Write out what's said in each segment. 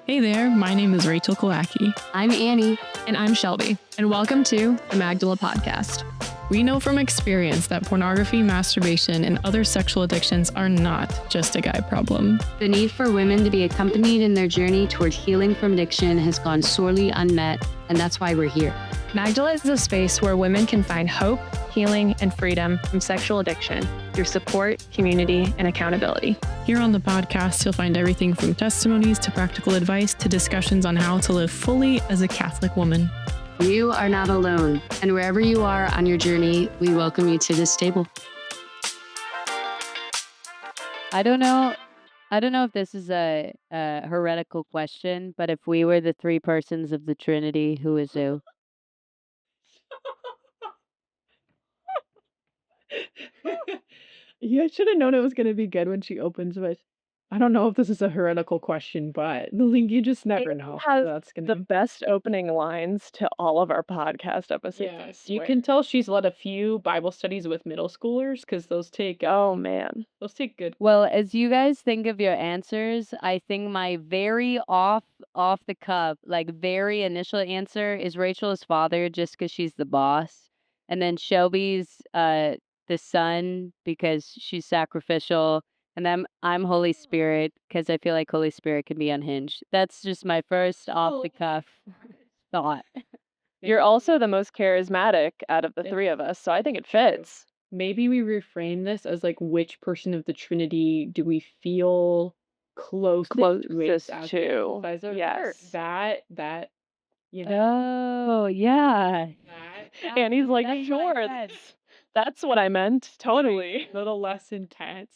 Hey there, my name is Rachel Kalaki. I'm Annie. And I'm Shelby. And welcome to the Magdala Podcast. We know from experience that pornography, masturbation, and other sexual addictions are not just a guy problem. The need for women to be accompanied in their journey toward healing from addiction has gone sorely unmet, and that's why we're here. Magdala is a space where women can find hope, healing, and freedom from sexual addiction through support, community, and accountability. Here on the podcast, you'll find everything from testimonies to practical advice to discussions on how to live fully as a Catholic woman. You are not alone, and wherever you are on your journey, we welcome you to this table. I don't know if this is a heretical question, but if we were the three persons of the Trinity, who is who? You should have known it was going to be good when she opens with, I don't know if this is a heretical question, but you just never know. Has That's the gonna. best opening lines to all of our podcast episodes. I Yes, you swear. can tell she's led a few Bible studies with middle schoolers because those take Oh man. good. Well, as you guys think of your answers, I think my very off the cuff, like very initial answer is Rachel's father, just because she's the boss, and then Shelby's the son because she's sacrificial, and then I'm Holy Spirit because I feel like Holy Spirit can be unhinged. That's just my first off the cuff thought. You're also the most charismatic out of the It- three of us, so I think it fits. Maybe we reframe this as like, which person of the Trinity do we feel closest Closest as to. exercise of Yes. that you know Oh yeah. that And he's like, That's what I sure, said. that's what I meant. Totally. little less intense.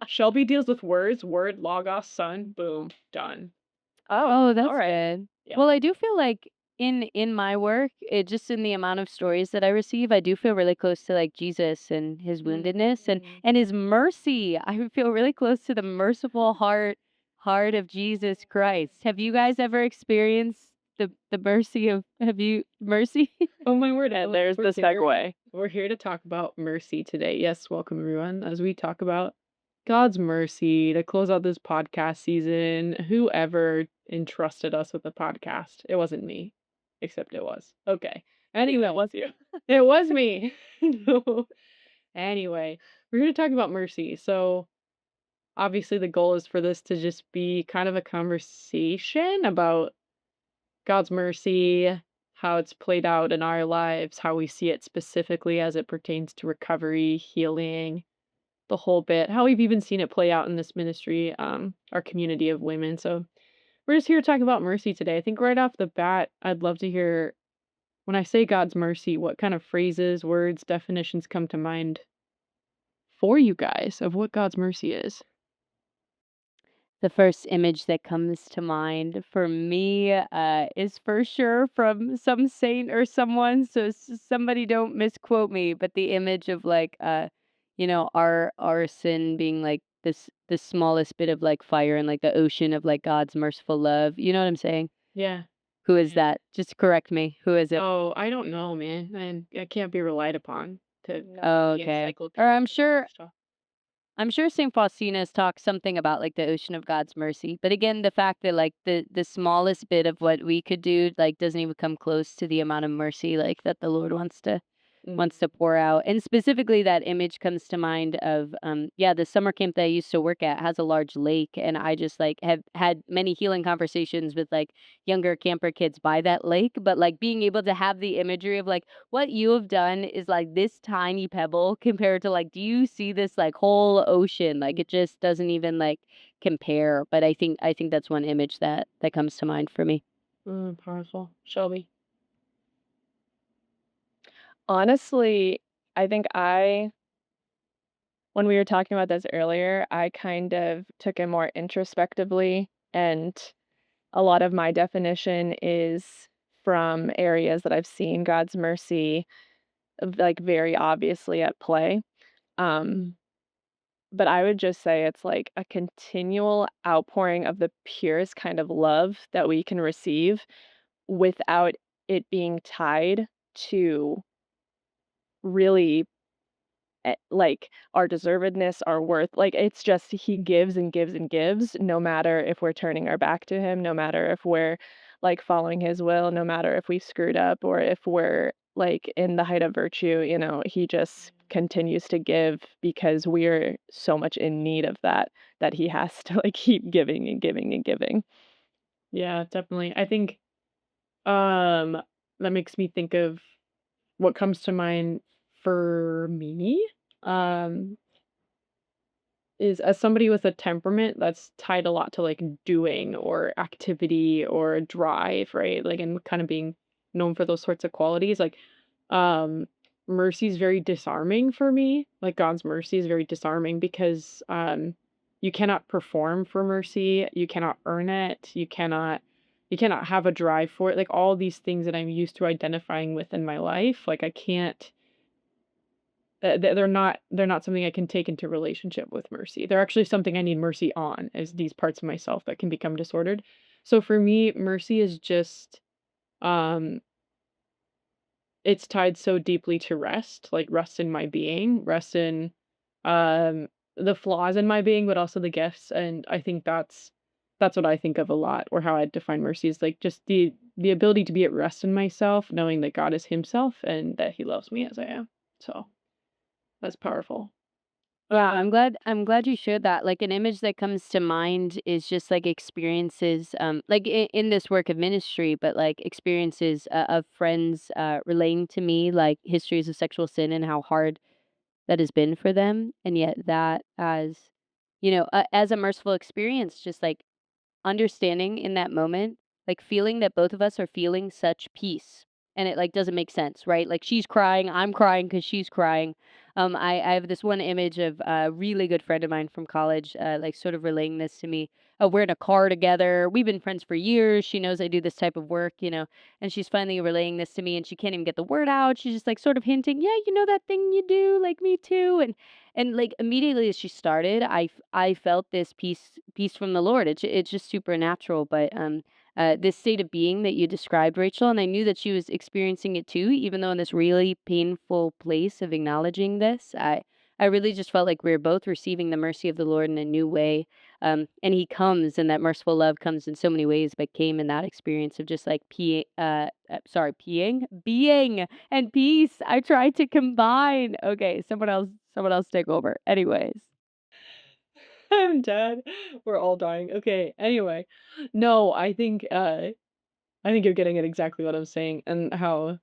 Shelby deals with words, word, logos, son, boom, done. Oh, that's all right. good. Yeah. Well, I do feel like in my work, it just in the amount of stories that I receive, I do feel really close to like Jesus and his woundedness and his mercy. I feel really close to the merciful heart of Jesus Christ. Have you guys ever experienced the mercy of mercy? Oh my word! And there's the We're here- segue. We're here to talk about mercy today. Yes, welcome everyone as we talk about God's mercy to close out this podcast season. Whoever entrusted us with the podcast, it wasn't me, except it was. Okay. Anyway, That was you. it was me. No. Anyway, we're here to talk about mercy. So obviously the goal is for this to just be kind of a conversation about God's mercy, how it's played out in our lives, how we see it specifically as it pertains to recovery, healing, the whole bit, how we've even seen it play out in this ministry, our community of women. So we're just here to talk about mercy today. I think right off the bat, I'd love to hear, when I say God's mercy, what kind of phrases, words, definitions come to mind for you guys of what God's mercy is. The first image that comes to mind for me is for sure from some saint or someone. So somebody don't misquote me, but the image of like, our sin being like the smallest bit of like fire in like the ocean of like God's merciful love. You know what I'm saying? Yeah. Who is that? Just correct me. Who is it? Oh, I don't know, man. And I can't be relied upon to Oh, be okay. Or encyclopedic stuff. I'm sure St. Faustina's talks something about like the ocean of God's mercy. But again, the fact that like the smallest bit of what we could do like doesn't even come close to the amount of mercy like that the Lord wants to pour out. And specifically that image comes to mind of the summer camp that I used to work at has a large lake, and I just like have had many healing conversations with like younger camper kids by that lake, but like being able to have the imagery of like what you have done is like this tiny pebble compared to like, do you see this like whole ocean? Like it just doesn't even like compare. But I think that's one image that comes to mind for me. Powerful. Shelby. Honestly, I think when we were talking about this earlier, I kind of took it more introspectively, and a lot of my definition is from areas that I've seen God's mercy like very obviously at play. Um, but I would just say it's like a continual outpouring of the purest kind of love that we can receive without it being tied to really like our deservedness, our worth. Like it's just he gives and gives and gives, no matter if we're turning our back to him, no matter if we're like following his will, no matter if we screwed up or if we're like in the height of virtue, he just continues to give because we're so much in need of that that he has to like keep giving and giving and giving. Yeah, definitely. I think um that makes me think of what comes to mind for me. Um is as somebody with a temperament that's tied a lot to like doing or activity or drive, right? Like and kind of being known for those sorts of qualities. Like um mercy is very disarming for me. Like God's mercy is very disarming because you cannot perform for mercy, you cannot earn it, you cannot have a drive for it. Like all these things that I'm used to identifying with in my life, like I can't they're not something I can take into relationship with mercy. They're actually something I need mercy on, as these parts of myself that can become disordered. So for me, mercy is just um it's tied so deeply to rest, like rest in my being, rest in um the flaws in my being, but also the gifts. And I think that's what I think of a lot, or how I define mercy is like just the ability to be at rest in myself, knowing that God is himself and that he loves me as I am. So that's powerful. Wow, I'm glad you shared that. Like an image that comes to mind is just like experiences, like in this work of ministry, but like experiences of friends relaying to me like histories of sexual sin and how hard that has been for them, and yet that as as a merciful experience, just like understanding in that moment, like feeling that both of us are feeling such peace. And it like doesn't make sense, right? Like she's crying, I'm crying because she's crying. I have this one image of a really good friend of mine from college, like sort of relaying this to me. We're in a car together. We've been friends for years. She knows I do this type of work, and she's finally relaying this to me and she can't even get the word out. She's just like sort of hinting, yeah, that thing you do, like me too. And like immediately as she started, I felt this peace from the Lord. It's just supernatural, but this state of being that you described, Rachel, and I knew that she was experiencing it too, even though in this really painful place of acknowledging this. I really just felt like we were both receiving the mercy of the Lord in a new way. And he comes, and that merciful love comes in so many ways, but came in that experience of just like being and peace. I tried to combine. Okay, someone else take over. Anyways. I'm dead. We're all dying. Okay, anyway. No, I think you're getting at exactly what I'm saying and how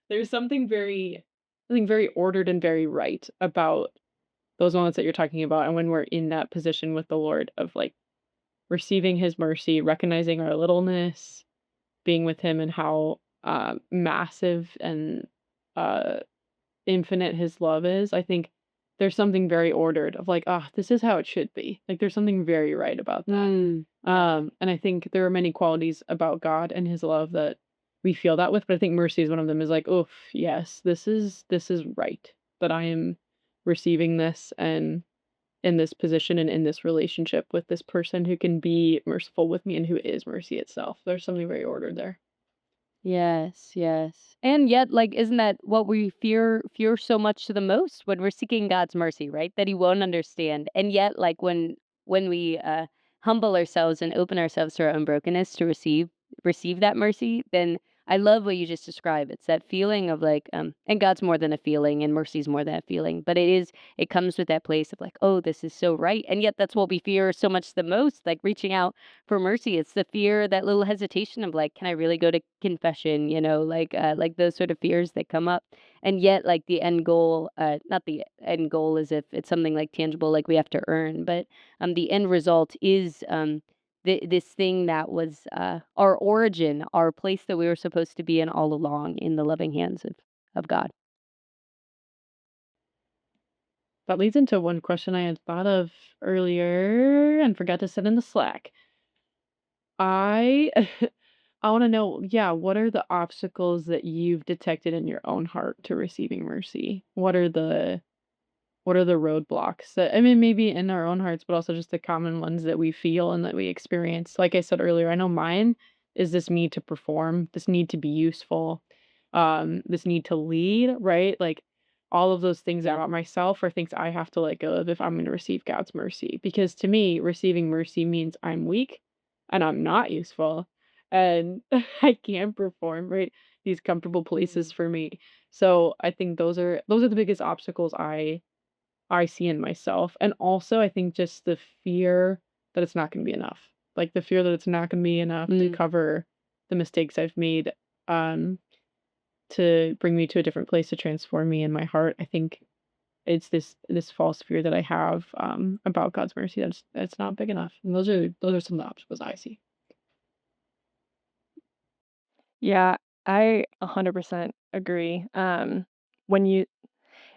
there's something very I think very ordered and very right about those moments that you're talking about and when we're in that position with the Lord of like receiving his mercy, recognizing our littleness, being with him and how massive and uh infinite his love is. I think there's something very ordered of like, ah, this is how it should be. Like there's something very right about that. And I think there are many qualities about God and his love that we feel that with, but I think mercy is one of them is like, oof, yes, this is right. That I am receiving this and in this position and in this relationship with this person who can be merciful with me and who is mercy itself. There's something very ordered there. Yes, yes. And yet, like, isn't that what we fear so much to the most when we're seeking God's mercy, right? That he won't understand. And yet, like when we humble ourselves and open ourselves to our own brokenness to receive that mercy, then I love what you just described. It's that feeling of like, and God's more than a feeling and mercy's more than a feeling, but it comes with that place of like, oh, this is so right. And yet that's what we fear so much the most, like reaching out for mercy. It's the fear, that little hesitation of like, can I really go to confession? Like those sort of fears that come up. And yet, like the end goal, not the end goal as if it's something like tangible, like we have to earn, but the end result is this thing that was our origin, our place that we were supposed to be in all along, in the loving hands of God. That leads into one question I had thought of earlier and forgot to send in the Slack. I I want to know, yeah, what are the obstacles that you've detected in your own heart to receiving mercy? What are the roadblocks that I mean maybe in our own hearts, but also just the common ones that we feel and that we experience? Like I said earlier, I know mine is this need to perform, this need to be useful, this need to lead, right? Like all of those things Yeah. about myself are things I have to let go of if I'm going to receive God's mercy. Because to me, receiving mercy means I'm weak and I'm not useful and I can't perform, right? These comfortable places Mm. for me. So I think those are the biggest obstacles I see in myself. And also I think just the fear that it's not going to be enough. Like the fear that it's not going to be enough to Mm. cover the mistakes I've made um to bring me to a different place to transform me in my heart. I think it's this false fear that I have about God's mercy that's not big enough. And those are some of the obstacles I see. Yeah, I 100% agree. When you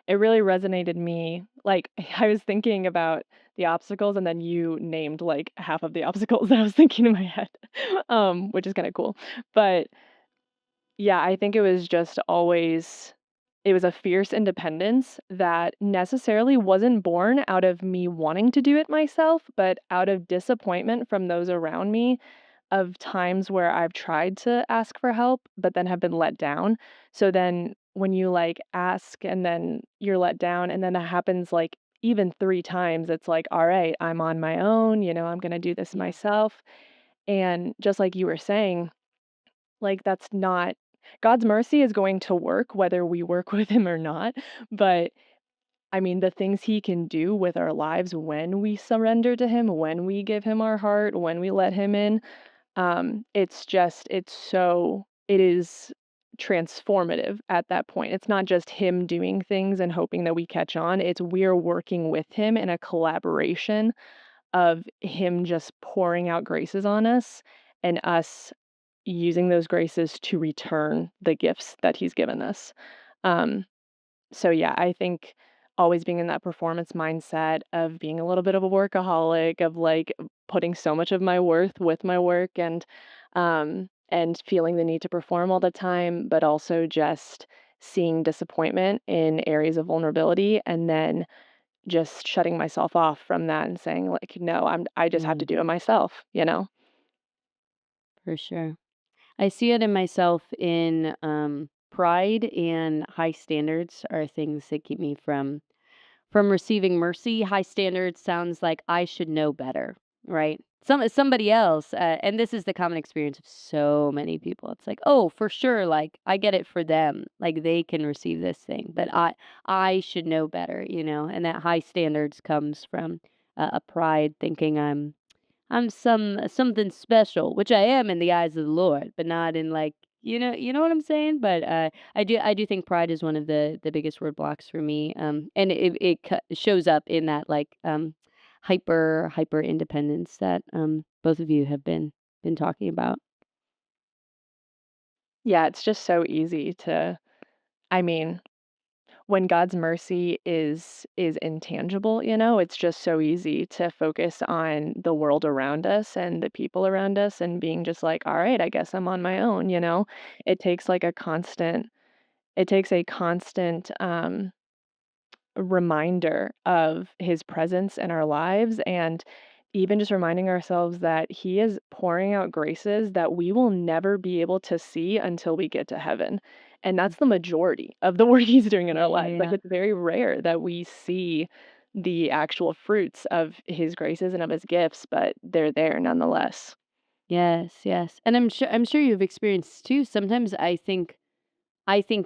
it really resonated me. Like, I was thinking about the obstacles, and then you named, like, half of the obstacles that I was thinking in my head, which is kinda cool. But, yeah, I think it was a fierce independence that necessarily wasn't born out of me wanting to do it myself, but out of disappointment from those around me of times where I've tried to ask for help, but then have been let down. So then when you like ask and then you're let down, and then that happens like even 3 times, it's like, all right, I'm on my own, I'm going to do this Yeah. myself. And just like you were saying, like that's not God's mercy is going to work whether we work with him or not. But I mean, the things he can do with our lives when we surrender to him, when we give him our heart, when we let him in, it is transformative at that point. It's not just him doing things and hoping that we catch on. It's we're working with him in a collaboration of him just pouring out graces on us and us using those graces to return the gifts that he's given us. Um, so yeah, I think always being in that performance mindset of being a little bit of a workaholic, of like putting so much of my worth with my work and feeling the need to perform all the time, but also just seeing disappointment in areas of vulnerability and then just shutting myself off from that and saying like, no, I just have to Mm. do it myself. For sure. I see it in myself in pride and high standards are things that keep me from receiving mercy. High standards sounds like I should know better, right? Somebody else, and this is the common experience of so many people. It's like, oh, for sure, like I get it for them, like they can receive this thing, but I should know better, and that high standards comes from a pride, thinking I'm something special, which I am in the eyes of the Lord, but not in like you know what I'm saying. But I do think pride is one of the biggest roadblocks for me. And it shows up in that like hyper independence that both of you have been talking about. Yeah, it's just so easy to I mean, when God's mercy is intangible, it's just so easy to focus on the world around us and the people around us and being just like, "All right, I guess I'm on my own." It takes like a constant reminder of his presence in our lives and even just reminding ourselves that he is pouring out graces that we will never be able to see until we get to heaven. And that's the majority of the work he's doing in our Yeah, yeah, lives. Like yeah. it's very rare that we see the actual fruits of his graces and of his gifts, but they're there nonetheless. Yes, yes. And I'm sure you've experienced too. Sometimes I think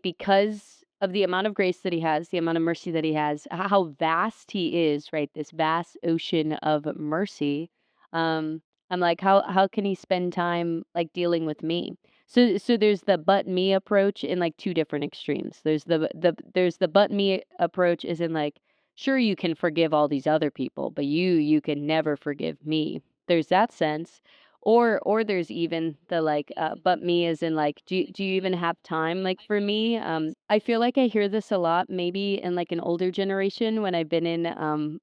because of the amount of grace that he has, the amount of mercy that he has, how vast he is, right? This vast ocean of mercy. Um, I'm like, how can he spend time like dealing with me? So there's the but me approach in like two different extremes. There's the but me approach is in like, sure you can forgive all these other people, but you can never forgive me. There's that sense. Or there's even the like, but me as in like, do you even have time like for me? I feel like I hear this a lot, maybe in like an older generation when I've been in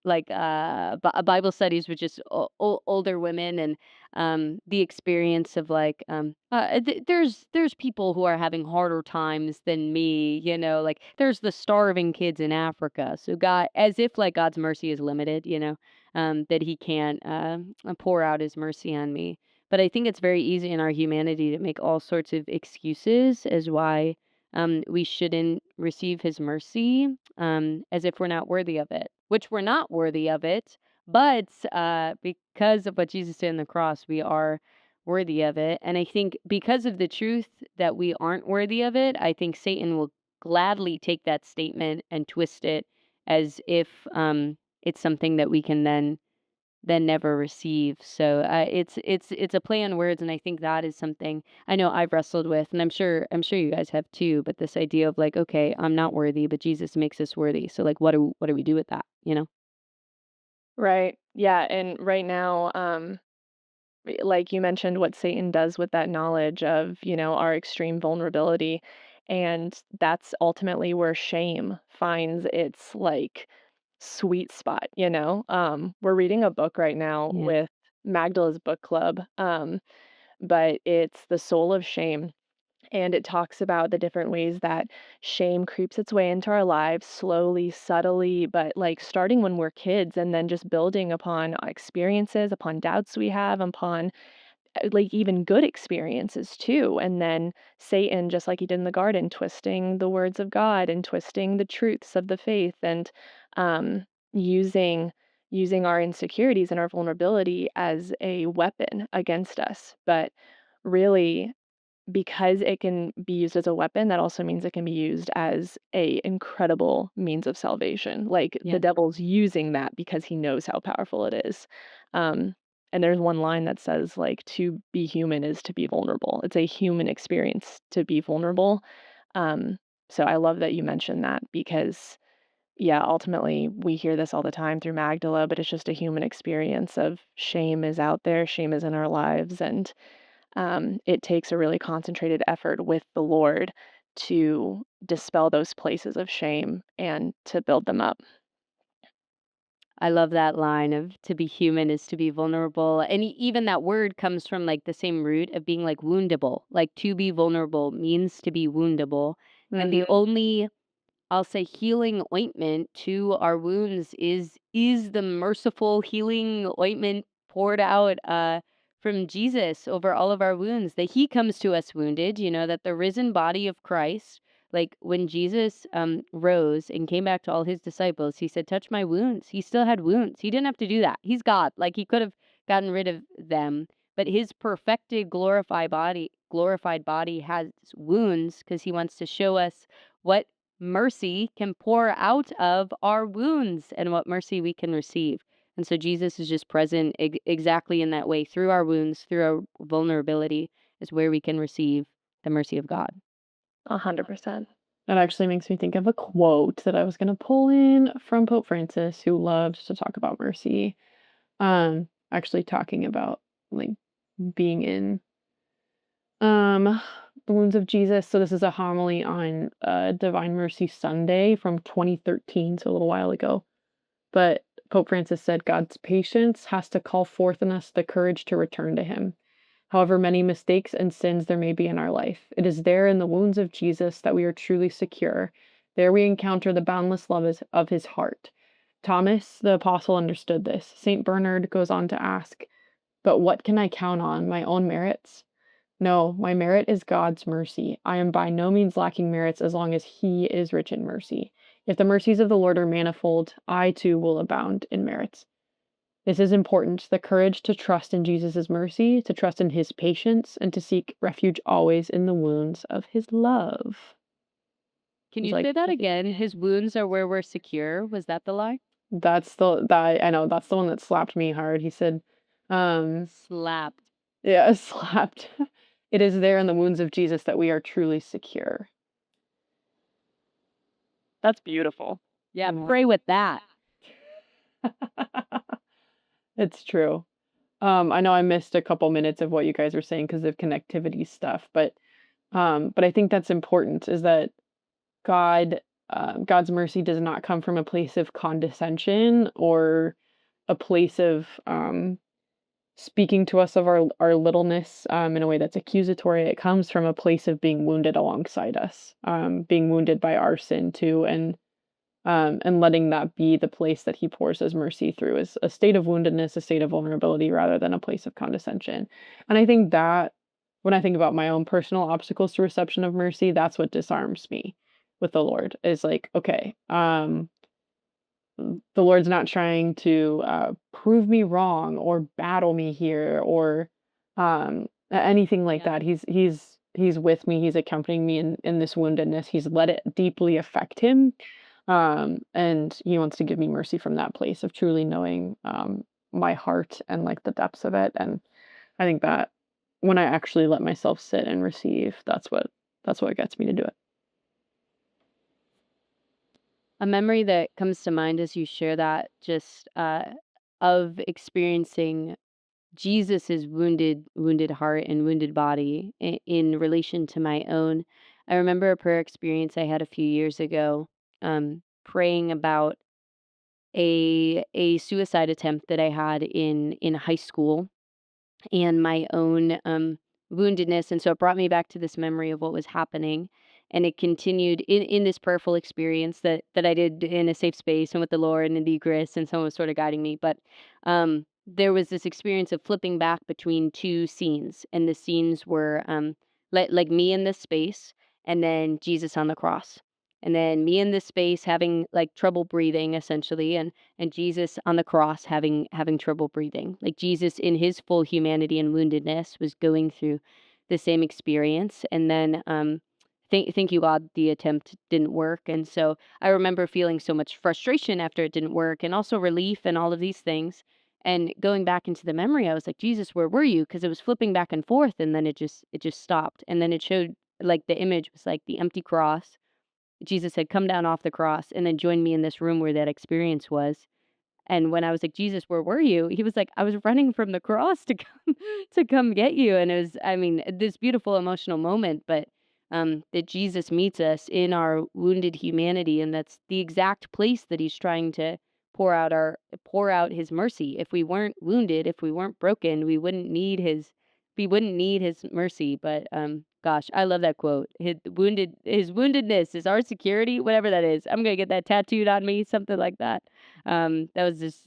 like Bible studies with just older women and the experience of like there's people who are having harder times than me, like there's the starving kids in Africa. So God, as if like God's mercy is limited, that he can't pour out his mercy on me. But I think it's very easy in our humanity to make all sorts of excuses as why we shouldn't receive his mercy as if we're not worthy of it, which we're not worthy of it. But because of what Jesus did on the cross, we are worthy of it. And I think because of the truth that we aren't worthy of it, I think Satan will gladly take that statement and twist it as if it's something that we can then never receive. So it's a play on words, and I think that is something I know I've wrestled with, and I'm sure you guys have too. But this idea of like, okay, I'm not worthy, but Jesus makes us worthy. So like, what do we do with that? You know? Right. Yeah, and right now, like you mentioned, what Satan does with that knowledge of, our extreme vulnerability. And that's ultimately where shame finds its like sweet spot, you know? We're reading a book right now Yeah. with Magdala's book club, but it's The Soul of Shame. And it talks about the different ways that shame creeps its way into our lives slowly, subtly, but like starting when we're kids and then just building upon experiences, upon doubts we have, upon like even good experiences too. And then Satan, just like he did in the garden, twisting the words of God and twisting the truths of the faith and um, using our insecurities and our vulnerability as a weapon against us. But really, because it can be used as a weapon, that also means it can be used as a incredible means of salvation. Like the Yeah. devil's using that because he knows how powerful it is. Um, and there's one line that says, like, to be human is to be vulnerable. It's a human experience to be vulnerable. Um, so I love that you mentioned that because, yeah, ultimately we hear this all the time through Magdala, but it's just a human experience of shame is out there, shame is in our lives, and it takes a really concentrated effort with the Lord to dispel those places of shame and to build them up. I love that line of to be human is to be vulnerable. And even that word comes from like the same root of being like woundable. Like to be vulnerable means to be woundable. And the Mhm. only I'll say healing ointment to our wounds is the merciful healing ointment poured out from Jesus over all of our wounds. That he comes to us wounded, that the risen body of Christ, like when Jesus rose and came back to all his disciples, he said, "Touch my wounds." He still had wounds. He didn't have to do that. He's God. Like he could have gotten rid of them, but his perfected glorified body has wounds because he wants to show us what mercy can pour out of our wounds and what mercy we can receive. And so Jesus is just present exactly in that way through our wounds, through our vulnerability, is where we can receive the mercy of God. 100%. That actually makes me think of a quote that I was going to pull in from Pope Francis, who loved to talk about mercy. Actually talking about like being in um the wounds of Jesus. So this is a homily on Divine Mercy Sunday from 2013, so a little while ago. But Pope Francis said God's patience has to call forth in us the courage to return to him. However many mistakes and sins there may be in our life, it is there in the wounds of Jesus that we are truly secure. There we encounter the boundless love of his heart. Thomas the apostle understood this. St. Bernard goes on to ask, "But what can I count on? My own merits? No, my merit is God's mercy. I am by no means lacking merits as long as he is rich in mercy. If the mercies of the Lord are manifold, I too will abound in merits." This is important, the courage to trust in Jesus' mercy, to trust in his patience, and to seek refuge always in the wounds of his love. Can It's you like say that again? His wounds are where we're secure. Was that the lie? that I know that's the one that slapped me hard. He said, um, Slapped. yeah, slapped. It is there in the wounds of Jesus that we are truly secure. That's beautiful. Yeah, Mhm. pray with that. It's true. I know I missed a couple minutes of what you guys were saying because of connectivity stuff, but I think that's important is that God's mercy does not come from a place of condescension or a place of speaking to us of our littleness in a way that's accusatory. It comes from a place of being wounded alongside us, being wounded by our sin too, and letting that be the place that He pours His mercy through is a state of woundedness, a state of vulnerability, rather than a place of condescension. And I think that when I think about my own personal obstacles to reception of mercy, that's what disarms me with the Lord is like, okay, the Lord's not trying to prove me wrong or battle me here or anything like Yeah. that. He's with me. He's accompanying me in this woundedness. He's let it deeply affect him, and he wants to give me mercy from that place of truly knowing my heart and like the depths of it. And I think that when I actually let myself sit and receive, that's what gets me to do it. A memory that comes to mind as you share that, just of experiencing Jesus's wounded heart and wounded body in relation to my own. I remember a prayer experience I had a few years ago, praying about a suicide attempt that I had in high school and my own woundedness. And so it brought me back to this memory of what was happening. And it continued in this prayerful experience that I did in a safe space and with the Lord and in the Eucharist, and someone was sort of guiding me. But there was this experience of flipping back between two scenes, and the scenes were like me in this space, and then Jesus on the cross, and then me in this space having like trouble breathing essentially, and Jesus on the cross having trouble breathing. Like Jesus in his full humanity and woundedness was going through the same experience. And then thank you God the attempt didn't work. And so I remember feeling so much frustration after it didn't work and also relief and all of these things. And going back into the memory, I was like, Jesus, where were you? Because it was flipping back and forth, and then it just stopped. And then it showed like the image was like the empty cross. Jesus had come down off the cross and then joined me in this room where that experience was. And when I was like, "Jesus, where were you?" He was like, "I was running from the cross to come to come get you." And it was, I mean, this beautiful emotional moment, but that Jesus meets us in our wounded humanity, and that's the exact place that he's trying to pour out his mercy. If we weren't wounded, if we weren't broken, we wouldn't need his mercy. But gosh, I love that quote. His woundedness is our security, whatever that is. I'm gonna get that tattooed on me, something like that. That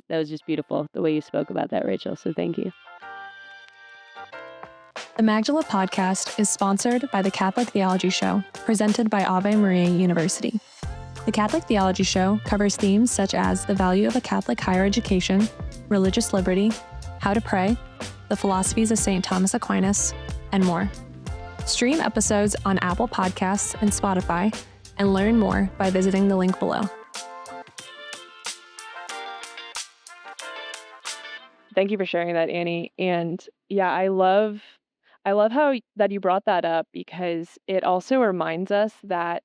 was just beautiful the way you spoke about that, Rachel. So thank you. The Magdala podcast is sponsored by the Catholic Theology Show, presented by Ave Maria University. The Catholic Theology Show covers themes such as the value of a Catholic higher education, religious liberty, how to pray, the philosophies of St. Thomas Aquinas, and more. Stream episodes on Apple Podcasts and Spotify, and learn more by visiting the link below. Thank you for sharing that, Annie. And yeah, I love how that you brought that up because it also reminds us that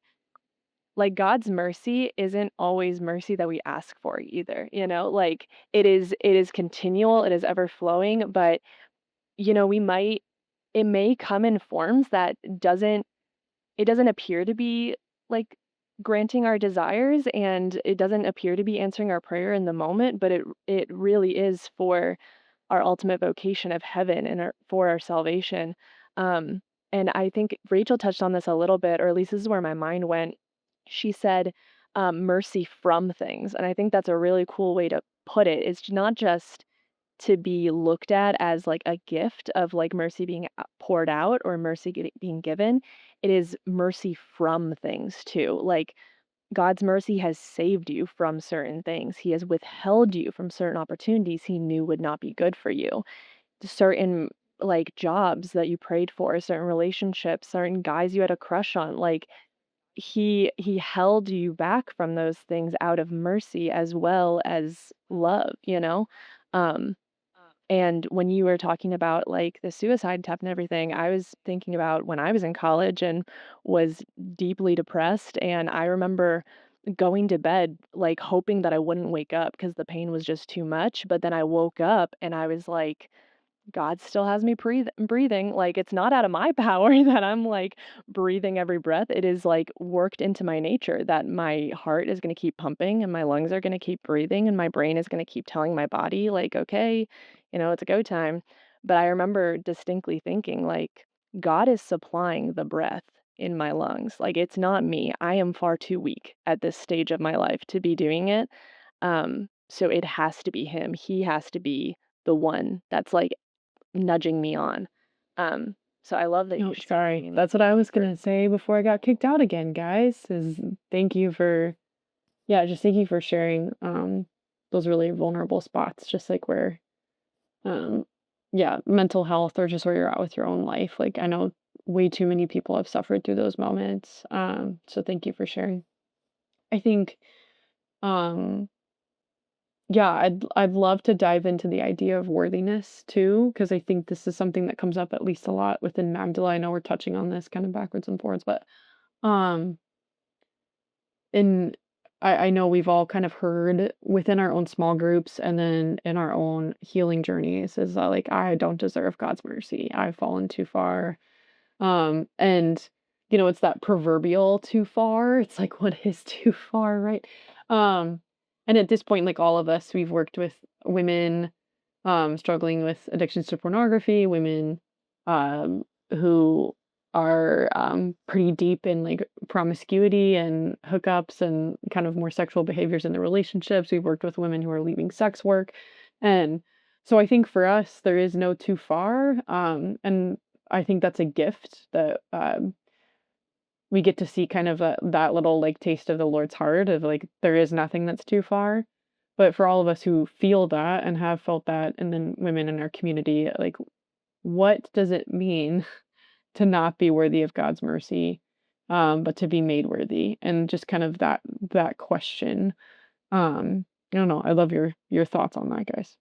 like God's mercy isn't always mercy that we ask for either, Like it is continual, it is ever flowing, but it may come in forms that doesn't appear to be like granting our desires, and it doesn't appear to be answering our prayer in the moment, but it really is for our ultimate vocation of heaven and for our salvation. Um, and I think Rachel touched on this a little bit, or at least this is where my mind went. She said mercy from things, and I think that's a really cool way to put it. It's not just to be looked at as like a gift of like mercy being poured out or mercy being given. It is mercy from things too. Like God's mercy has saved you from certain things. He has withheld you from certain opportunities he knew would not be good for you. Certain like jobs that you prayed for, certain relationships, certain guys you had a crush on, like he held you back from those things out of mercy as well as love. Um and when you were talking about like the suicide attempt and everything, I was thinking about when I was in college and was deeply depressed. And I remember going to bed like hoping that I wouldn't wake up because the pain was just too much. But then I woke up and I was like, God still has me breathing. Like it's not out of my power that I'm like breathing every breath. It is like worked into my nature that my heart is going to keep pumping and my lungs are going to keep breathing and my brain is going to keep telling my body like, okay, it's a go time. But I remember distinctly thinking like God is supplying the breath in my lungs. Like it's not me. I am far too weak at this stage of my life to be doing it. So it has to be him. He has to be the one that's like nudging me on. Um, So I love that No, you sorry. sharing. That's what I was gonna say before I got kicked out again, guys, is thank you for yeah, just thank you for sharing those really vulnerable spots, just like where um yeah, mental health or just where you're at with your own life. Like I know way too many people have suffered through those moments. So thank you for sharing. I think um yeah, I'd love to dive into the idea of worthiness too, because I think this is something that comes up at least a lot within Magdala. I know we're touching on this kind of backwards and forwards, but um and I know we've all kind of heard within our own small groups and then in our own healing journeys is that like I don't deserve God's mercy. I've fallen too far. And it's that proverbial too far. It's like what is too far, right? Um, and at this point, like all of us, we've worked with women struggling with addictions to pornography, women who are pretty deep in like promiscuity and hookups and kind of more sexual behaviors in the relationships. We've worked with women who are leaving sex work. And so I think for us, there is no too far. And I think that's a gift that we get to see kind of that little like taste of the Lord's heart of like there is nothing that's too far. But for all of us who feel that and have felt that, and then women in our community, like what does it mean to not be worthy of God's mercy, but to be made worthy? And just kind of that question. I don't know. I love your thoughts on that, guys.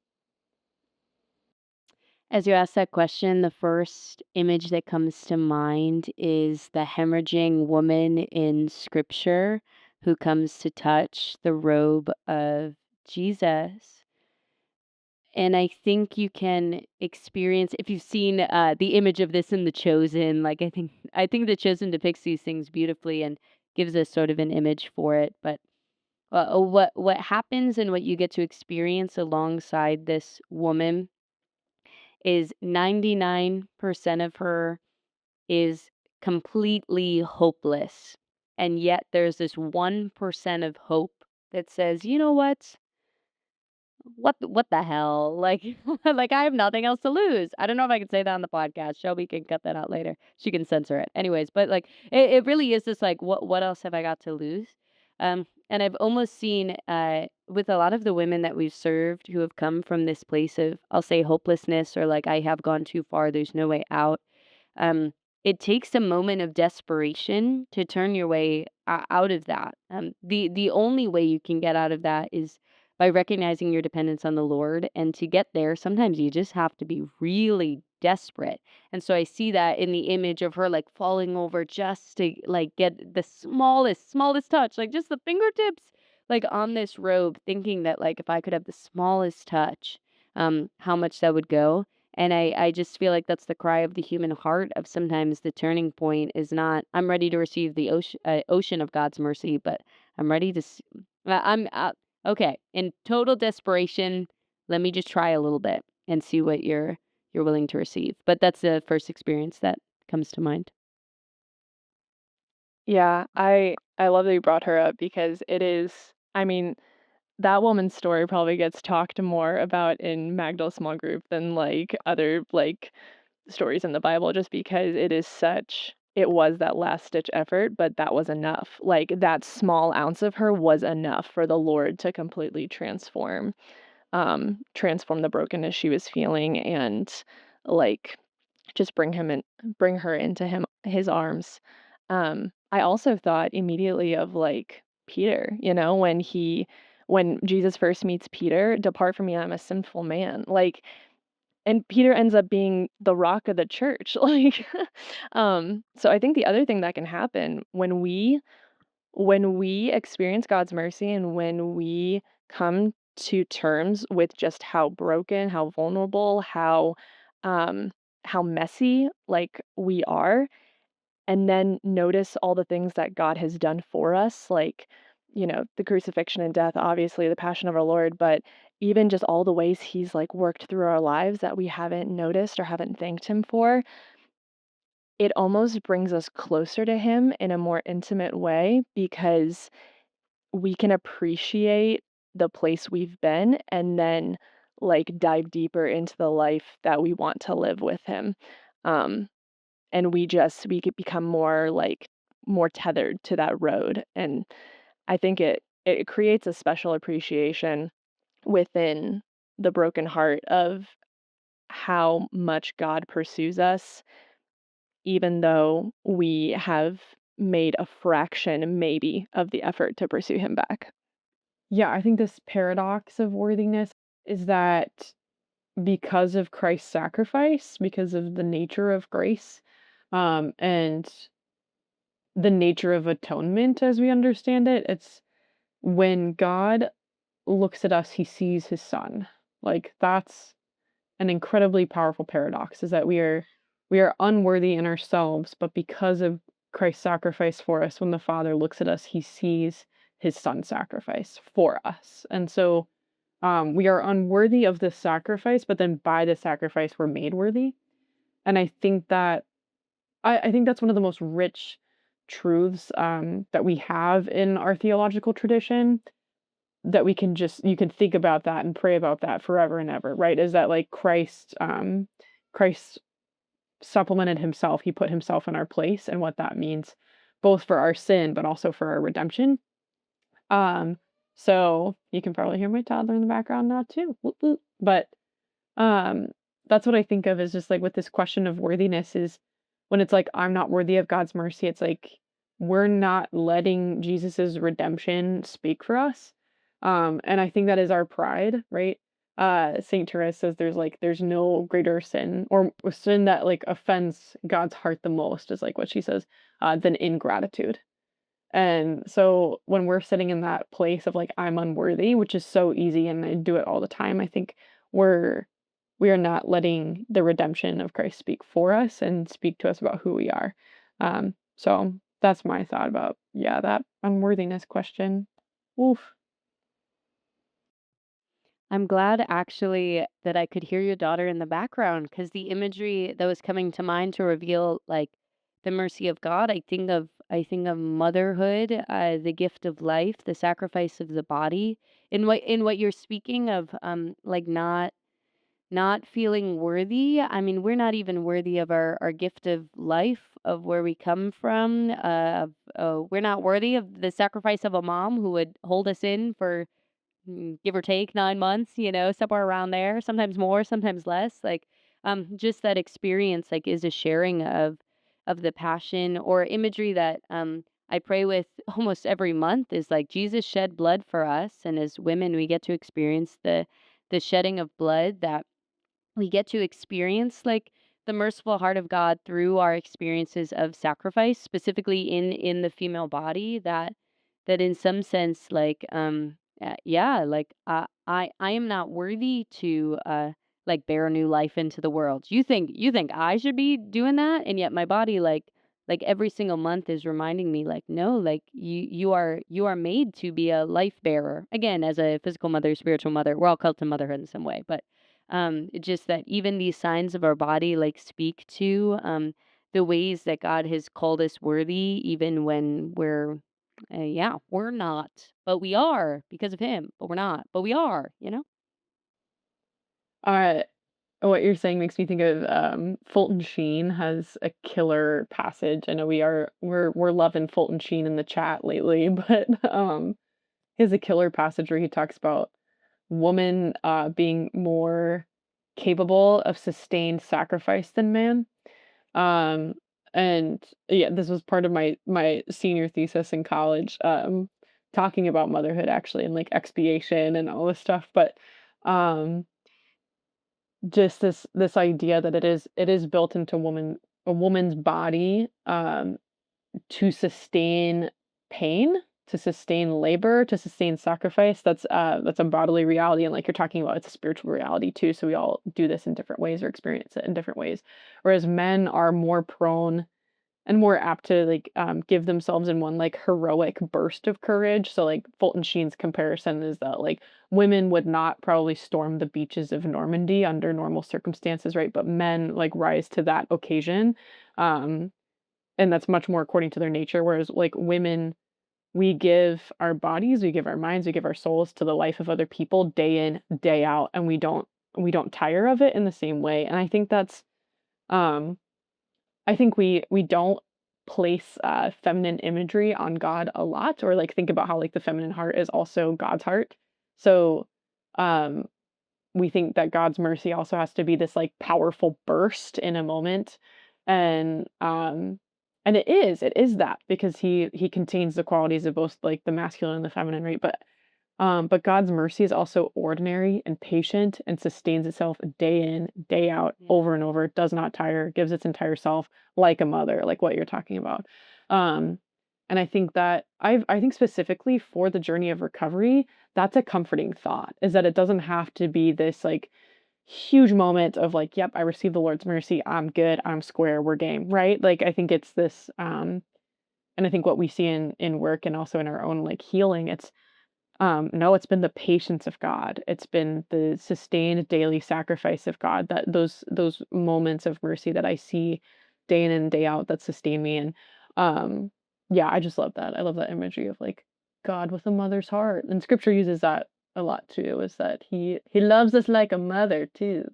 As you ask that question, the first image that comes to mind is the hemorrhaging woman in scripture who comes to touch the robe of Jesus. And I think you can experience if you've seen the image of this in The Chosen. Like I think The Chosen depicts these things beautifully and gives us sort of an image for it. But what happens and what you get to experience alongside this woman is 99% of her is completely hopeless. And yet there's this 1% of hope that says, "You know what? What the hell? Like like I have nothing else to lose." I don't know if I can say that on the podcast. Shelby can cut that out later. She can censor it. Anyways, but like it really is this like what else have I got to lose? And I've almost seen with a lot of the women that we've served who have come from this place of I'll say hopelessness or like I have gone too far, there's no way out. um, it takes a moment of desperation to turn your way out of that. The only way you can get out of that is by recognizing your dependence on the Lord. And to get there, sometimes you just have to be really desperate. And so I see that in the image of her like falling over just to like get the smallest touch, like just the fingertips, like on this robe, thinking that like if I could have the smallest touch, how much that would go. And I just feel like that's the cry of the human heart of sometimes the turning point is not, I'm ready to receive the ocean of God's mercy, but I'm ready to, I'm, okay, in total desperation, let me just try a little bit and see what you're willing to receive. But that's the first experience that comes to mind. Yeah, I love that you brought her up because it is, I mean, that woman's story probably gets talked more about in Magdal's small group than like other like stories in the Bible just because it was that last stitch effort, but that was enough. Like that small ounce of her was enough for the Lord to completely transform the brokenness she was feeling and like just bring her into his arms. I also thought immediately of like Peter, when Jesus first meets Peter, "Depart from me, I'm a sinful man." Like, and Peter ends up being the rock of the church. Like, so I think the other thing that can happen when we experience God's mercy and when we come to terms with just how broken, how vulnerable, um how messy like we are, and then notice all the things that God has done for us, like, the crucifixion and death, obviously the passion of our Lord, but even just all the ways he's like worked through our lives that we haven't noticed or haven't thanked him for, it almost brings us closer to him in a more intimate way because we can appreciate the place we've been and then like dive deeper into the life that we want to live with him. Um, and we could become more like more tethered to that road. And I think it creates a special appreciation within the broken heart of how much God pursues us, even though we have made a fraction maybe of the effort to pursue him back. Yeah, I think this paradox of worthiness is that because of Christ's sacrifice, because of the nature of grace, and the nature of atonement as we understand it, it's when God looks at us, he sees his son. Like that's an incredibly powerful paradox is that we are unworthy in ourselves, but because of Christ's sacrifice for us, when the Father looks at us, he sees his son's sacrifice for us. And so we are unworthy of this sacrifice, but then by the sacrifice we're made worthy. And I think that's one of the most rich truths that we have in our theological tradition that we can just you can think about that and pray about that forever and ever, right? Is that like Christ supplemented himself, he put himself in our place and what that means both for our sin but also for our redemption. Um so you can probably hear my toddler in the background now too. Whoop, whoop. But um that's what I think of is just like with this question of worthiness is when it's like I'm not worthy of God's mercy, it's like we're not letting Jesus's redemption speak for us. And I think that is our pride, right? Saint Therese says there's no greater sin or sin that like offends God's heart the most is like what she says, than ingratitude. And so when we're sitting in that place of like I'm unworthy, which is so easy and I do it all the time, I think we're we are not letting the redemption of Christ speak for us and speak to us about who we are. So that's my thought about yeah, that unworthiness question. Oof. I'm glad actually that I could hear your daughter in the background because the imagery that was coming to mind to reveal like the mercy of God, I think of motherhood, the gift of life, the sacrifice of the body. In what you're speaking of, like not feeling worthy. I mean, we're not even worthy of our gift of life, of where we come from. We're not worthy of the sacrifice of a mom who would hold us in for give or take 9 months, somewhere around there, sometimes more, sometimes less. Like, just that experience, like, is a sharing of the passion or imagery that I pray with almost every month is like Jesus shed blood for us, and as women, we get to experience the shedding of blood that we get to experience like the merciful heart of God through our experiences of sacrifice, specifically in the female body. That in some sense, like yeah, like I am not worthy to like bear new life into the world. You think I should be doing that, and yet my body like every single month is reminding me like no, like you are made to be a life bearer again as a physical mother, spiritual mother. We're all called to motherhood in some way, but it's just that even these signs of our body like speak to the ways that God has called us worthy, even when yeah, we're not, but we are because of Him. But we're not, but we are. Uh what you're saying makes me think of Fulton Sheen has a killer passage. I know we're loving Fulton Sheen in the chat lately, but he has a killer passage where he talks about woman being more capable of sustained sacrifice than man. Um, and yeah, this was part of my senior thesis in college, talking about motherhood actually and like expiation and all this stuff. But um, just this idea that it is built into a woman's body to sustain pain, to sustain labor, to sustain sacrifice. That's a bodily reality, and like you're talking about, it's a spiritual reality too. So we all do this in different ways or experience it in different ways. Whereas men are more prone and more apt to like give themselves in one like heroic burst of courage. So like Fulton Sheen's comparison is that like women would not probably storm the beaches of Normandy under normal circumstances, right? But men like rise to that occasion. Um, and that's much more according to their nature. Whereas like women, we give our bodies, we give our minds, we give our souls to the life of other people day in, day out, and we don't tire of it in the same way. And I think um I think we don't place feminine imagery on God a lot, or like think about how like the feminine heart is also God's heart. So um we think that God's mercy also has to be this like powerful burst in a moment. And it is that because he contains the qualities of both like the masculine and the feminine, right? But God's mercy is also ordinary and patient and sustains itself day in, day out, Yeah. over and over, does not tire, gives its entire self like a mother, like what you're talking about. Um, and I think that I think specifically for the journey of recovery, that's a comforting thought, is that it doesn't have to be this like huge moment of like, yep, I received the Lord's mercy, I'm good, I'm square, we're game, right? Like I think it's this and I think what we see in work and also in our own like healing, no, it's been the patience of God. It's been the sustained daily sacrifice of God, that those moments of mercy that I see day in and day out that sustain me. And um yeah, I just love that. I love that imagery of like God with a mother's heart. And scripture uses that a lot too, is that he loves us like a mother too.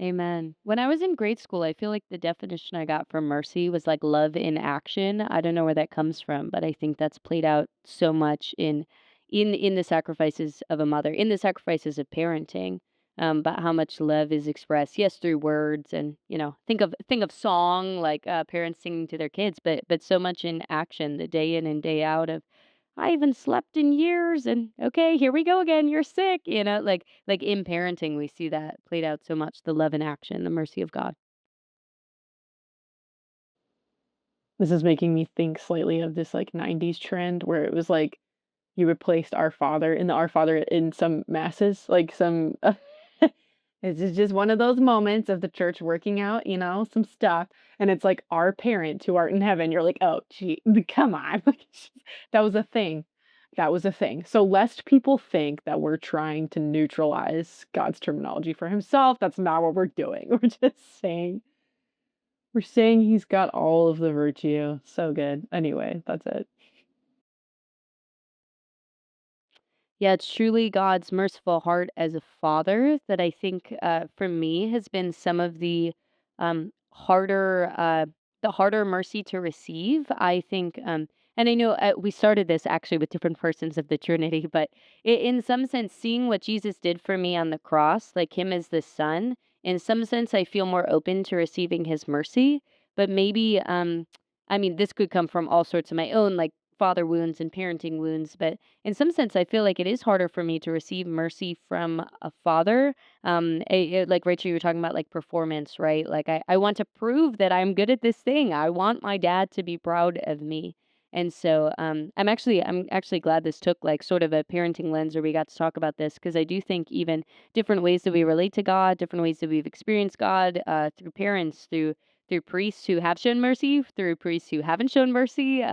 Amen. When I was in grade school, I feel like the definition I got for mercy was like love in action. I don't know where that comes from, but I think that's played out so much in the sacrifices of a mother, in the sacrifices of parenting. But how much love is expressed, yes, through words and think of song like parents singing to their kids, but so much in action, the day in and day out of I haven't slept in years and okay, here we go again. You're sick, like in parenting we see that played out so much, the love in action, the mercy of God. This is making me think slightly of this like 90s trend where it was like you replaced Our Father in the Our Father in some masses, like some it's just one of those moments of the church working out, some stuff, and it's like, "Our parent who art in heaven." You're like, "Oh, gee, come on." Like, that was a thing. That was a thing. So lest people think that we're trying to neutralize God's terminology for himself, that's not what we're doing. We're saying he's got all of the virtue. So good. Anyway, that's it. Yeah, it's truly God's merciful heart as a father that I think, for me, has been some of the harder mercy to receive. I think, and I know we started this actually with different persons of the Trinity, but in some sense, seeing what Jesus did for me on the cross, like Him as the Son, in some sense, I feel more open to receiving His mercy. But maybe, I mean, this could come from all sorts of my own like father wounds and parenting wounds, but in some sense, I feel like it is harder for me to receive mercy from a father. Like Rachel, you were talking about like performance, right? Like I want to prove that I'm good at this thing. I want my dad to be proud of me. And so I'm actually glad this took like sort of a parenting lens where we got to talk about this because I do think even different ways that we relate to God, different ways that we've experienced God through parents, through priests who have shown mercy, through priests who haven't shown mercy,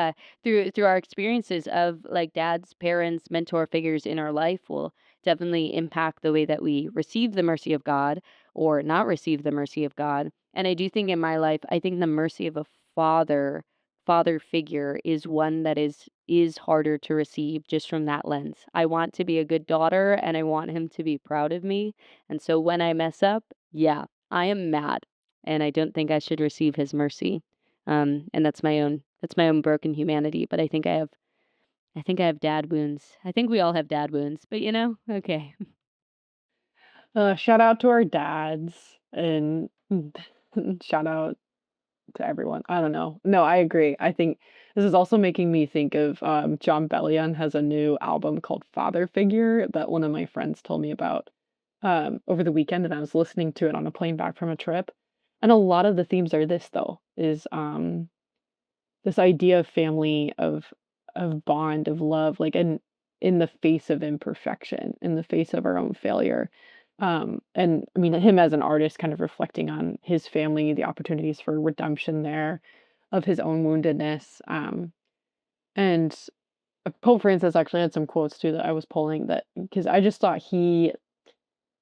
through our experiences of like dads, parents, mentor figures in our life will definitely impact the way that we receive the mercy of God or not receive the mercy of God. And I do think in my life, I think the mercy of a father figure is one that is harder to receive just from that lens. I want to be a good daughter and I want him to be proud of me. And so when I mess up, yeah, I am mad and I don't think I should receive his mercy. And that's my own broken humanity, but I think I have dad wounds. I think we all have dad wounds, but okay. Shout out to our dads and shout out to everyone. I don't know. No, I agree. I think this is also making me think of John Bellion has a new album called Father Figure that one of my friends told me about over the weekend, and I was listening to it on a plane back from a trip. And a lot of the themes are this though, is this idea of family, of bond, of love, like in the face of imperfection, in the face of our own failure. And I mean, him as an artist, kind of reflecting on his family, the opportunities for redemption there, of his own woundedness. And Pope Francis actually had some quotes too that I was pulling that because I just thought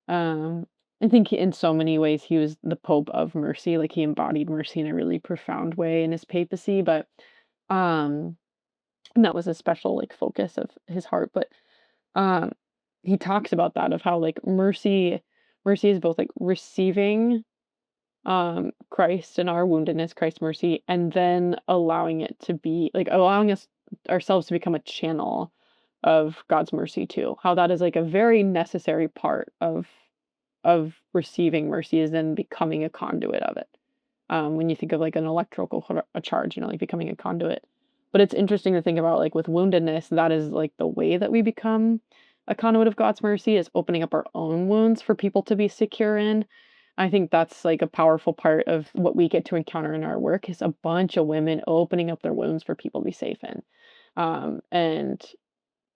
um, I think in so many ways he was the Pope of mercy, like he embodied mercy in a really profound way in his papacy, but um and that was a special like focus of his heart. But um he talks about that of how like mercy is both like receiving Christ and our woundedness, Christ's mercy, and then allowing it to be like allowing us ourselves to become a channel of God's mercy too. How that is like a very necessary part of receiving mercy is then becoming a conduit of it. When you think of like an electrical a charge, like becoming a conduit. But it's interesting to think about like with woundedness, that is like the way that we become a conduit of God's mercy is opening up our own wounds for people to be secure in. I think that's like a powerful part of what we get to encounter in our work is a bunch of women opening up their wounds for people to be safe in. And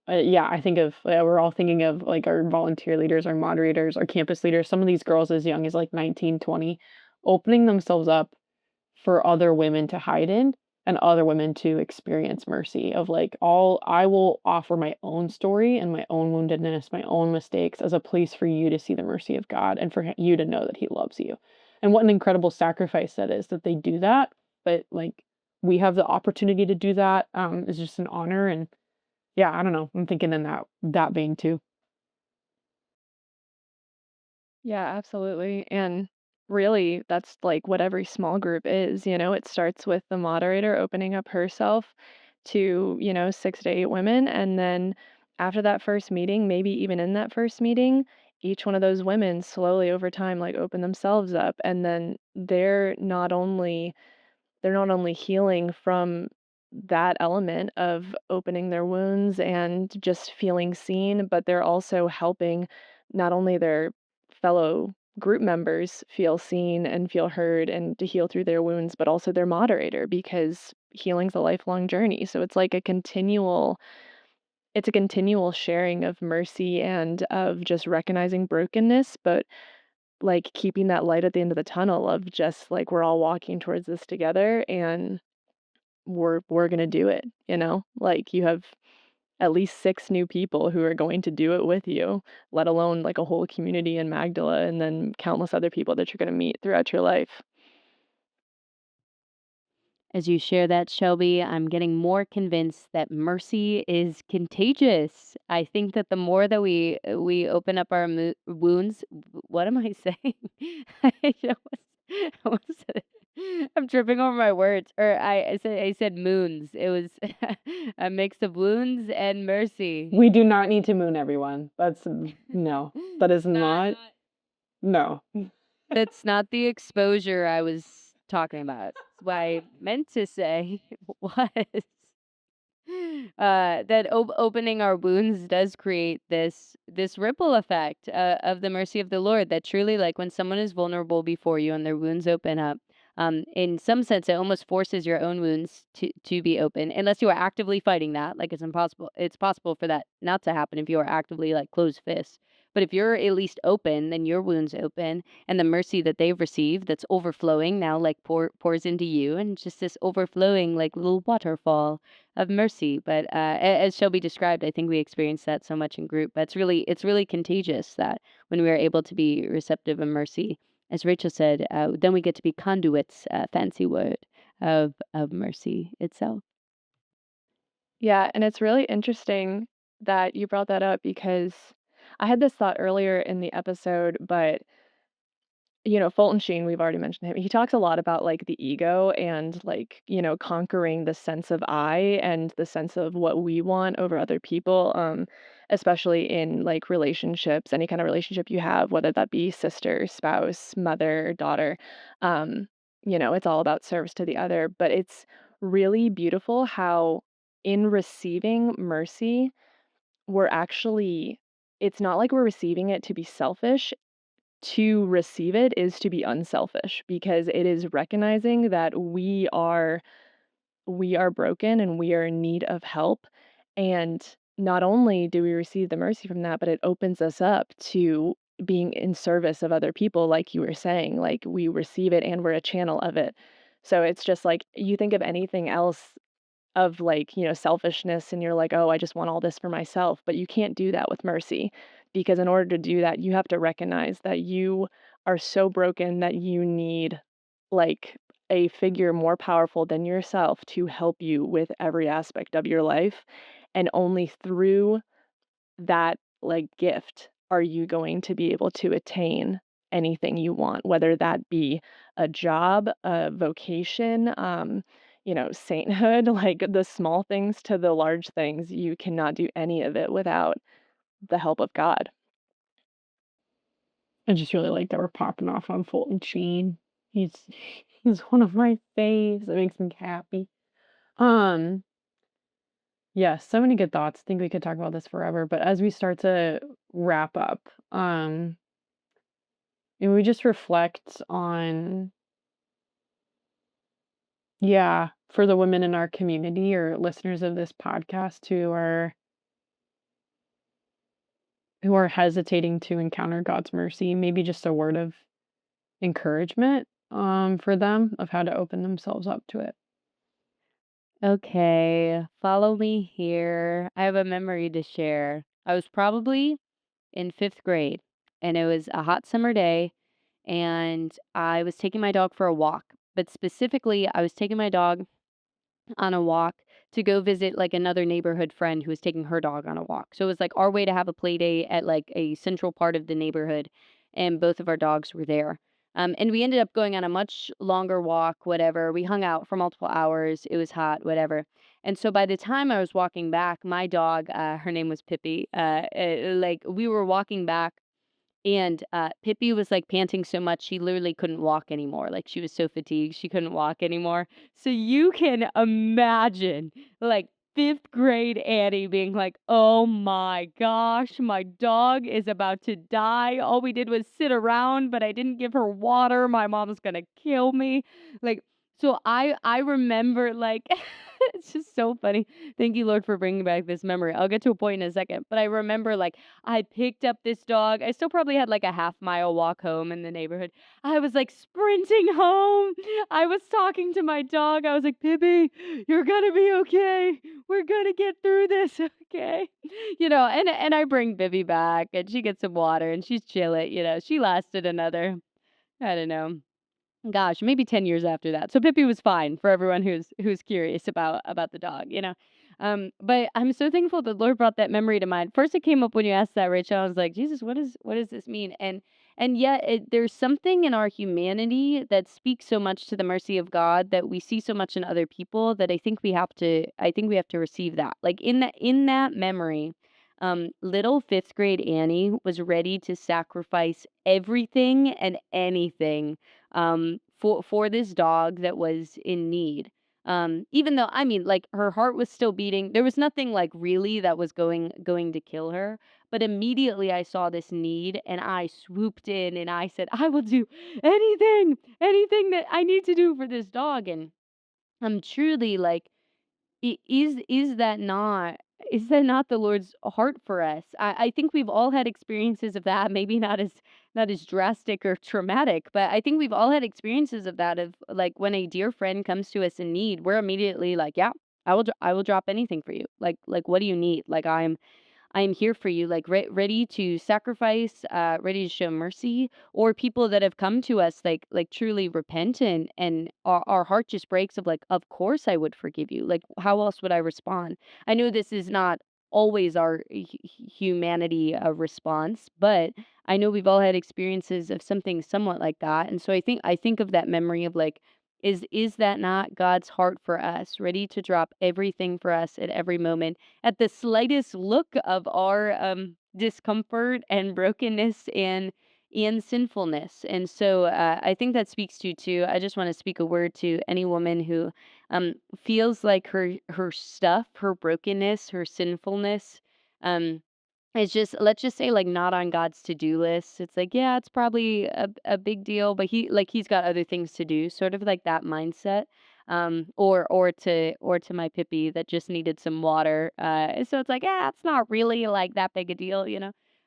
yeah, I think of we're all thinking of like our volunteer leaders, our moderators, our campus leaders, some of these girls as young as like 19, 20, opening themselves up for other women to hide in and other women to experience mercy of like all I will offer my own story and my own woundedness, my own mistakes as a place for you to see the mercy of God and for you to know that he loves you. And what an incredible sacrifice that is that they do that, but like we have the opportunity to do that is just an honor and yeah, I don't know. I'm thinking in that vein too. Yeah, absolutely. And really, that's like what every small group is. It starts with the moderator opening up herself to, 6 to 8 women. And then after that first meeting, maybe even in that first meeting, each one of those women slowly over time, like open themselves up. And then they're not only healing from that element of opening their wounds and just feeling seen, but they're also helping not only their fellow group members feel seen and feel heard and to heal through their wounds, but also their moderator because healing's a lifelong journey. So it's a continual sharing of mercy and of just recognizing brokenness, but like keeping that light at the end of the tunnel of just like we're all walking towards this together and we're gonna do it, Like you have at least 6 new people who are going to do it with you, let alone like a whole community in Magdala and then countless other people that you're gonna meet throughout your life. As you share that, Shelby, I'm getting more convinced that mercy is contagious. I think that the more that we open up our wounds, what am I saying? I almost said it. I'm tripping over my words. Or I said moons. It was a mix of wounds and mercy. We do not need to moon everyone. That's no. That is Not not no. That's not the exposure I was talking about. What I meant to say was that opening our wounds does create this ripple effect of the mercy of the Lord. That truly, like when someone is vulnerable before you and their wounds open up, in some sense, it almost forces your own wounds to be open, unless you are actively fighting that. Like it's impossible. It's possible for that not to happen if you are actively like closed fists. But if you're at least open, then your wounds open, and the mercy that they've received that's overflowing now like pours into you, and just this overflowing like little waterfall of mercy. But as Shelby described, I think we experience that so much in group. But it's really contagious that when we are able to be receptive of mercy, as Rachel said, then we get to be conduits, fancy word, of mercy itself. Yeah, and it's really interesting that you brought that up because I had this thought earlier in the episode, but Fulton Sheen, we've already mentioned him. He talks a lot about like the ego and like, conquering the sense of I and the sense of what we want over other people, especially in like relationships, any kind of relationship you have, whether that be sister, spouse, mother, daughter. Um, it's all about service to the other, but it's really beautiful how in receiving mercy, we're actually it's not like we're receiving it to be selfish. To receive it is to be unselfish because it is recognizing that we are broken and we are in need of help, and not only do we receive the mercy from that, but it opens us up to being in service of other people, like you were saying, like we receive it and we're a channel of it. So it's just like you think of anything else of like, selfishness and you're like, "Oh, I just want all this for myself." But you can't do that with mercy because in order to do that, you have to recognize that you are so broken that you need like a figure more powerful than yourself to help you with every aspect of your life. And only through that like gift are you going to be able to attain anything you want, whether that be a job, a vocation, sainthood, like the small things to the large things. You cannot do any of it without the help of God. I just really like that we're popping off on Fulton Sheen. He's he's one of my faves. It makes me happy. Um, yeah, so many good thoughts. I think we could talk about this forever, but as we start to wrap up, and we just reflect on, yeah, for the women in our community or listeners of this podcast who are hesitating to encounter God's mercy, maybe just a word of encouragement for them of how to open themselves up to it. Okay, follow me here. I have a memory to share. I was probably in fifth grade, and it was a hot summer day, and I was taking my dog for a walk. But specifically, I was taking my dog on a walk to go visit like another neighborhood friend who was taking her dog on a walk. So it was like our way to have a play day at like a central part of the neighborhood, and both of our dogs were there. And we ended up going on a much longer walk, whatever. We hung out for multiple hours. It was hot, whatever. And so by the time I was walking back, my dog, her name was Pippi, like we were walking back and, Pippi was, like, panting so much she literally couldn't walk anymore, like, she was so fatigued, she couldn't walk anymore. So you can imagine, like, 5th grade Annie being like, "Oh my gosh, my dog is about to die. All we did was sit around, but I didn't give her water. My mom's gonna kill me." Like, so I remember, like it's just so funny. Thank you, Lord, for bringing back this memory. I'll get to a point in a second, but I remember, like, I picked up this dog. I still probably had like a half-mile walk home in the neighborhood. I was like sprinting home. I was talking to my dog. I was like, "Pippi, you're gonna be okay. We're gonna get through this, okay?" And I bring Bibby back and she gets some water and she's chilling. She lasted another, I don't know, gosh, maybe 10 years after that. So Pippi was fine for everyone who's curious about the dog. But I'm so thankful that Lord brought that memory to mind. First it came up when you asked that, Rachel. I was like, Jesus, what does this mean? And yet there's something in our humanity that speaks so much to the mercy of God that we see so much in other people that I think we have to receive that. Like in that memory, little fifth grade Annie was ready to sacrifice everything and anything for this dog that was in need. Even though I mean, like her heart was still beating, there was nothing like really that was going to kill her. But immediately I saw this need, and I swooped in and I said, "I will do anything that I need to do for this dog." And I'm truly like, is that not the Lord's heart for us? I think we've all had experiences of that, maybe not as drastic or traumatic, but I think we've all had experiences of that of like when a dear friend comes to us in need, we're immediately like, yeah, I will drop anything for you. Like what do you need? Like I am here for you, like ready to sacrifice, ready to show mercy, or people that have come to us like truly repentant, and our heart just breaks of like, of course I would forgive you. Like, how else would I respond? I know this is not always our humanity response, but I know we've all had experiences of something somewhat like that, and so I think of that memory of like. Is that not God's heart for us, ready to drop everything for us at every moment? At the slightest look of our discomfort and brokenness and sinfulness. And so I think that speaks to too. I just want to speak a word to any woman who feels like her stuff, her brokenness, her sinfulness. Um, it's just, let's just say, like, not on God's to-do list. It's like, yeah, it's probably a big deal, but he's got other things to do, sort of like that mindset. Or to my Pippi that just needed some water. So it's like, yeah, it's not really like that big a deal.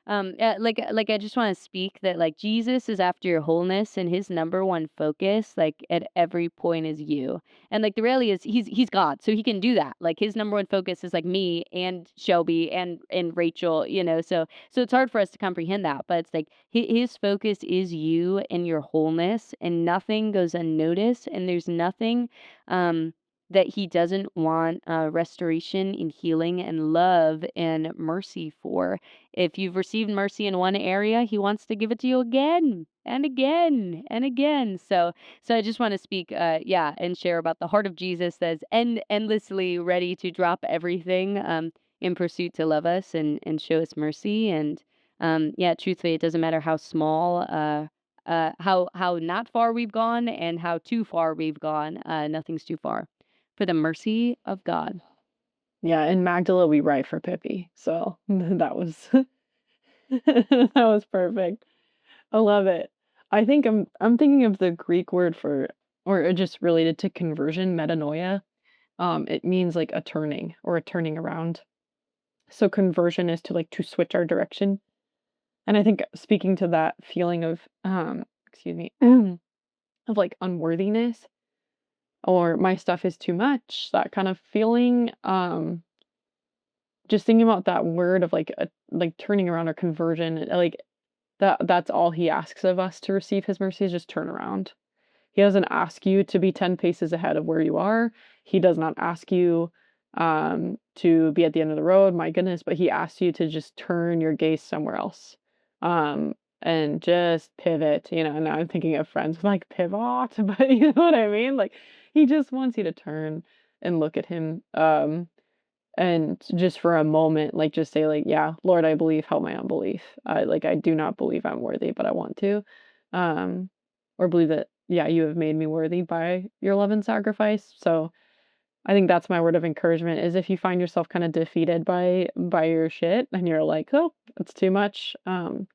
Like I just want to speak that like Jesus is after your wholeness, and his number one focus, like at every point, is you. And like the reality is he's God, so he can do that. Like his number one focus is like me and Shelby and Rachel. So it's hard for us to comprehend that, but it's like his focus is you and your wholeness, and nothing goes unnoticed, and there's nothing um that he doesn't want restoration and healing and love and mercy for. If you've received mercy in one area, he wants to give it to you again and again and again. So I just want to speak, yeah, and share about the heart of Jesus that's endlessly ready to drop everything in pursuit to love us and show us mercy. And yeah, truthfully, it doesn't matter how small, how not far we've gone and how too far we've gone. Nothing's too far for the mercy of God. Yeah, in Magdala we ride for Pippi. So that was that was perfect. I love it. I think I'm thinking of the Greek word for, or just related to conversion, metanoia. It means like a turning or a turning around. So conversion is to like to switch our direction. And I think speaking to that feeling of excuse me, of like unworthiness or my stuff is too much, that kind of feeling, just thinking about that word of like a like turning around or conversion, like that's all he asks of us to receive his mercy is just turn around. He doesn't ask you to be 10 paces ahead of where you are. He does not ask you to be at the end of the road, my goodness, but he asks you to just turn your gaze somewhere else. Um, and just pivot, and now I'm thinking of friends like pivot, but you know what I mean? Like he just wants you to turn and look at him. And just for a moment, like just say like, yeah, Lord, I believe, help my unbelief. I do not believe I'm worthy, but I want to. Um, or believe that, yeah, you have made me worthy by your love and sacrifice. So I think that's my word of encouragement is if you find yourself kind of defeated by your shit and you're like, oh, it's too much,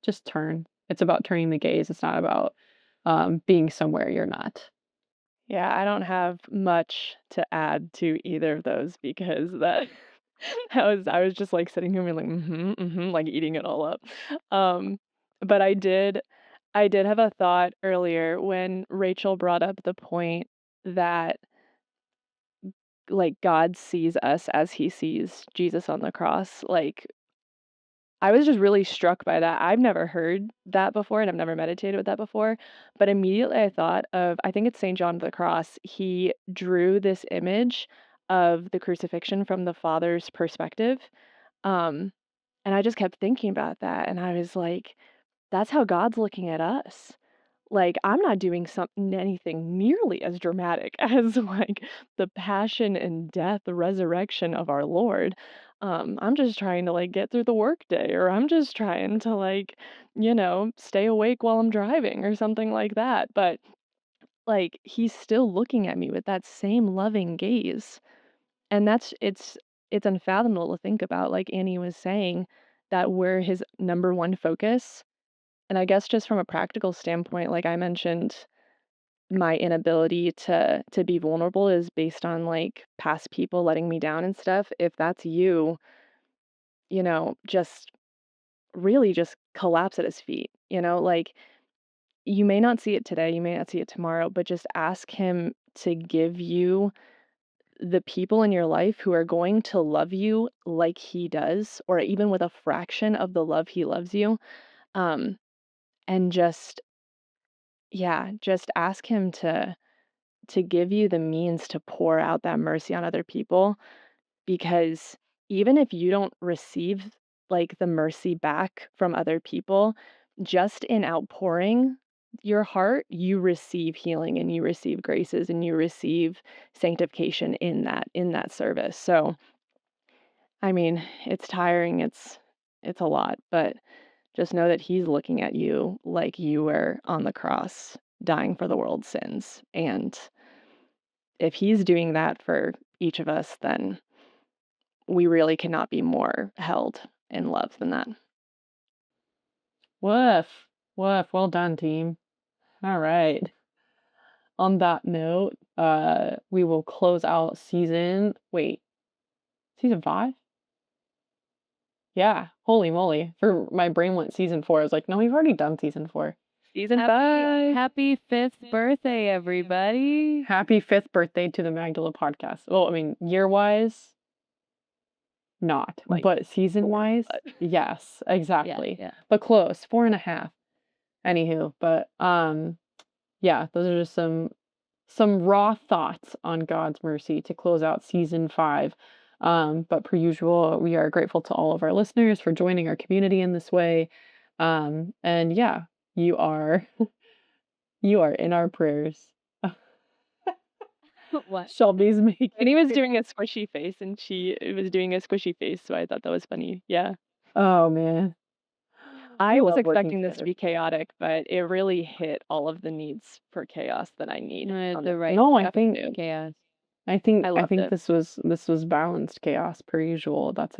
just turn. It's about turning the gaze. It's not about being somewhere you're not. Yeah, I don't have much to add to either of those because that I was just like sitting here and like like eating it all up. Um, but I did have a thought earlier when Rachel brought up the point that like God sees us as he sees Jesus on the cross. Like I was just really struck by that. I've never heard that before and I've never meditated with that before. But immediately I thought of, I think it's St. John of the Cross. He drew this image of the crucifixion from the Father's perspective. Um, and I just kept thinking about that. And I was like, that's how God's looking at us. Like, I'm not doing something anything nearly as dramatic as like the passion and death, the resurrection of our Lord. I'm just trying to like get through the workday, or I'm just trying to like, stay awake while I'm driving or something like that. But like he's still looking at me with that same loving gaze. And it's unfathomable to think about, like Annie was saying, that we're his number one focus. And I guess just from a practical standpoint, like I mentioned, my inability to be vulnerable is based on like past people letting me down and stuff. If that's you, just really just collapse at his feet. Like you may not see it today, you may not see it tomorrow, but just ask him to give you the people in your life who are going to love you like he does, or even with a fraction of the love he loves you. Um, and just Yeah, just ask him to give you the means to pour out that mercy on other people because even if you don't receive like the mercy back from other people, just in outpouring your heart, you receive healing and you receive graces and you receive sanctification in that service. So, I mean, it's tiring, it's a lot, but just know that he's looking at you like you were on the cross, dying for the world's sins. And if he's doing that for each of us, then we really cannot be more held in love than that. Woof. Woof. Well done, team. All right. On that note, we will close out season 5? Yeah. Holy moly. For my brain went season 4. I was like, no, we've already done season 4. Season Happy, 5. happy 5th birthday, everybody. Happy 5th birthday to the Magdala podcast. Well, I mean, year-wise, not, Like, but season-wise, but yes, Yeah, exactly. yeah. But close, 4.5. Anywho, but yeah, those are just some some raw thoughts on God's mercy to close out season 5. But per usual, we are grateful to all of our listeners for joining our community in this way. And yeah, you are you are in our prayers. What? Shelby's making. And he was doing a squishy face, and she was doing a squishy face, so I thought that was funny. Yeah. Oh man, I We was love working expecting this to together. be chaotic, but it really hit all of the needs for chaos that I need. on The this right No, I think episode. chaos. I think I I loved think it. this was balanced chaos per usual. That's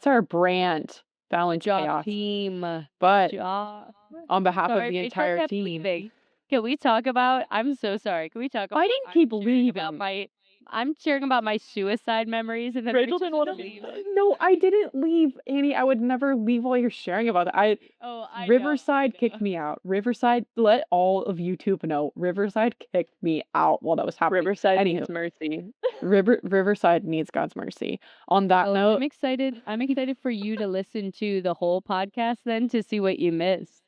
our brand, balanced Job chaos. team. But Job. on behalf of Sorry, the Rachel entire kept team, leaving. Can we talk about? I'm so sorry. Can we talk about? I didn't I'm keep sharing about leaving. my. I'm sharing about my suicide memories, and then Rachel Rachel didn't want to just leave. leaves. No, I didn't leave, Annie. I would never leave while you're sharing about that. Oh, I know. Riverside kicked me out. Riverside, let all of YouTube know. Riverside kicked me out while that was happening. Riverside Anywho, needs mercy. Riverside needs God's mercy. On that Oh, note, I'm excited. I'm excited for you to listen to the whole podcast then to see what you missed.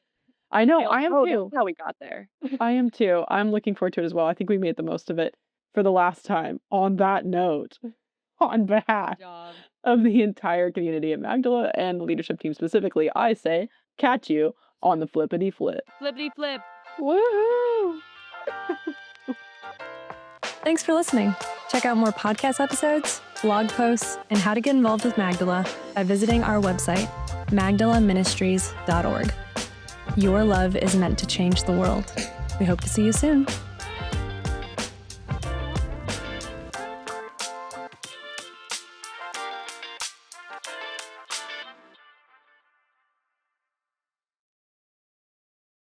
I know I am Oh, too. that's how we got there. I am too. I'm looking forward to it as well. I think we made the most of it for the last time. On that note, on behalf Job. of the entire community at Magdala and the leadership team specifically, I say, catch you on the flippity flip. Flippity flip. Woohoo! Thanks for listening. Check out more podcast episodes, blog posts, and how to get involved with Magdala by visiting our website, magdalaministries.org. Your love is meant to change the world. We hope to see you soon.